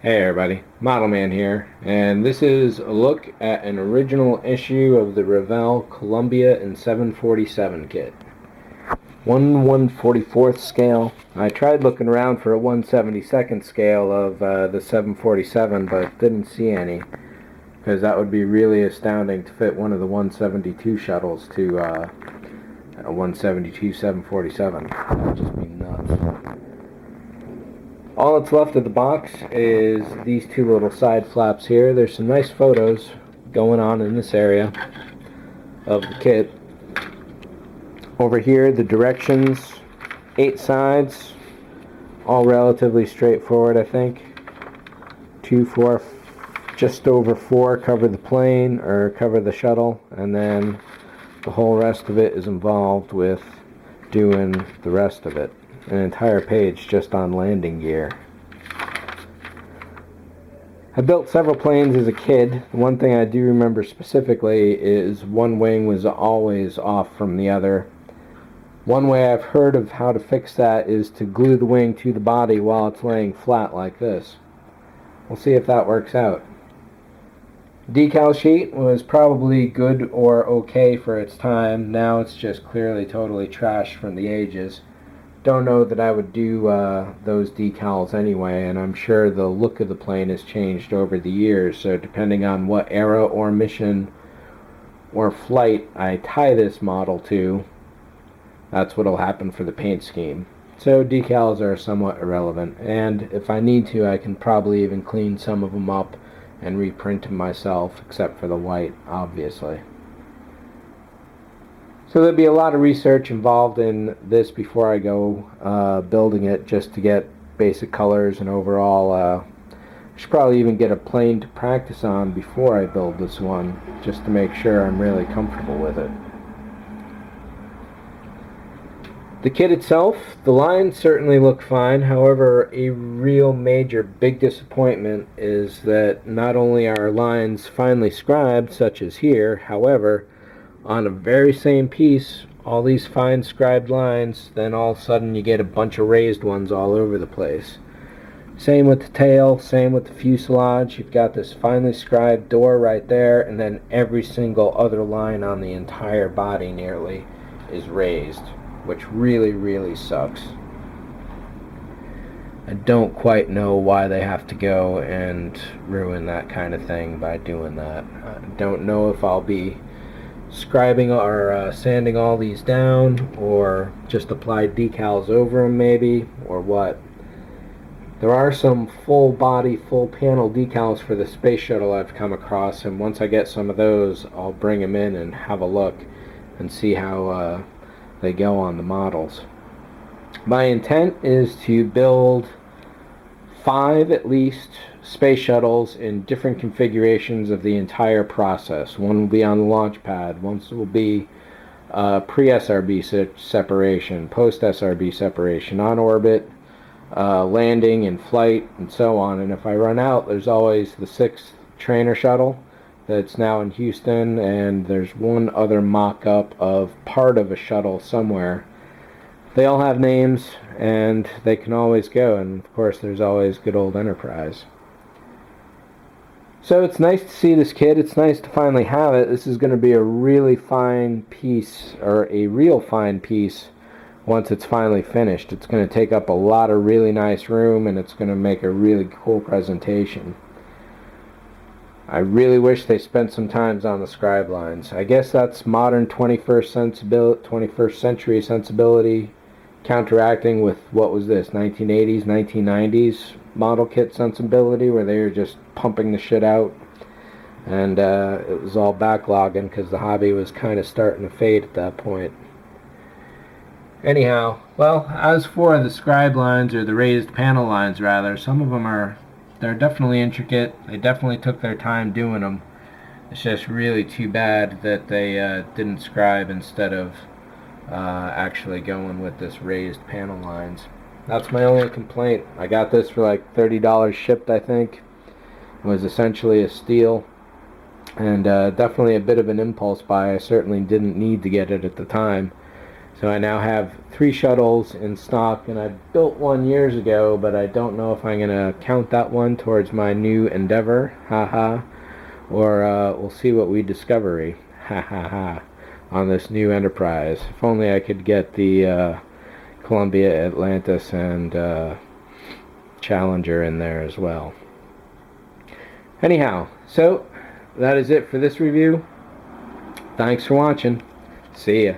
Hey everybody, Model Man here, and this is a look at an original issue of the Revell Columbia in 747 kit. 1/144th scale. I tried looking around for a 1/72nd scale of the 747, but didn't see any, because that would be really astounding to fit one of the 172 shuttles to a 172 747. That would just be nuts. All that's left of the box is these two little side flaps here. There's some nice photos going on in this area of the kit. Over here, the directions, 8 sides, all relatively straightforward, I think. 2, 4, just over 4 cover the plane or cover the shuttle, and then the whole rest of it is involved with doing the rest of it. An entire page just on landing gear. I built several planes as a kid. One thing I do remember specifically is one wing was always off from the other. One way I've heard of how to fix that is to glue the wing to the body while it's laying flat like this. We'll see if that works out. Decal sheet was probably good or okay for its time. Now it's just clearly totally trashed from the ages. Don't know that I would do those decals anyway, and I'm sure the look of the plane has changed over the years, so depending on what era or mission or flight I tie this model to, that's what'll happen for the paint scheme. So decals are somewhat irrelevant, and if I need to, I can probably even clean some of them up and reprint them myself, except for the white, obviously. So there'll be a lot of research involved in this before I go building it, just to get basic colors and overall. I should probably even get a plane to practice on before I build this one, just to make sure I'm really comfortable with it. The kit itself, the lines certainly look fine. However, a real major big disappointment is that not only are lines finely scribed, such as here, however, on a very same piece, all these fine scribed lines, then all of a sudden you get a bunch of raised ones all over the place. Same with the tail, same with the fuselage. You've got this finely scribed door right there, and then every single other line on the entire body nearly is raised, which really sucks. I don't quite know why they have to go and ruin that kind of thing by doing that. I don't know if I'll be scribing or sanding all these down, or just apply decals over them maybe, or what. There are some full body, full panel decals for the Space Shuttle I've come across, and once I get some of those, I'll bring them in and have a look and see how they go on the models. My intent is to build 5 at least space shuttles in different configurations of the entire process. One will be on the launch pad, one will be pre-SRB separation, post-SRB separation, on orbit, landing and flight, and so on. And if I run out, there's always the 6th trainer shuttle that's now in Houston, and there's one other mock-up of part of a shuttle somewhere. They all have names, and they can always go, and of course there's always good old Enterprise. So it's nice to see this kit. It's nice to finally have it. This is going to be a really fine piece, or a real fine piece, once it's finally finished. It's going to take up a lot of really nice room, and it's going to make a really cool presentation. I really wish they spent some time on the Scribe Lines. I guess that's modern 21st century sensibility, counteracting with, what was this, 1980s, 1990s model kit sensibility, where they were just pumping the shit out, and it was all backlogging because the hobby was kind of starting to fade at that point. Anyhow, well, as for the Scribe Lines, or the raised panel lines rather, some of them they're definitely intricate. They definitely took their time doing them. It's just really too bad that they didn't scribe instead of actually going with this raised panel lines. That's my only complaint. I got this for like $30 shipped, I think. It was essentially a steal, and definitely a bit of an impulse buy. I certainly didn't need to get it at the time. So I now have 3 shuttles in stock, and I built one years ago, but I don't know if I'm going to count that one towards my new endeavor, haha, or we'll see what we discover, ha ha ha, on this new enterprise. If only I could get the Columbia, Atlantis, and Challenger in there as well. Anyhow, so that is it for this review. Thanks for watching. See ya.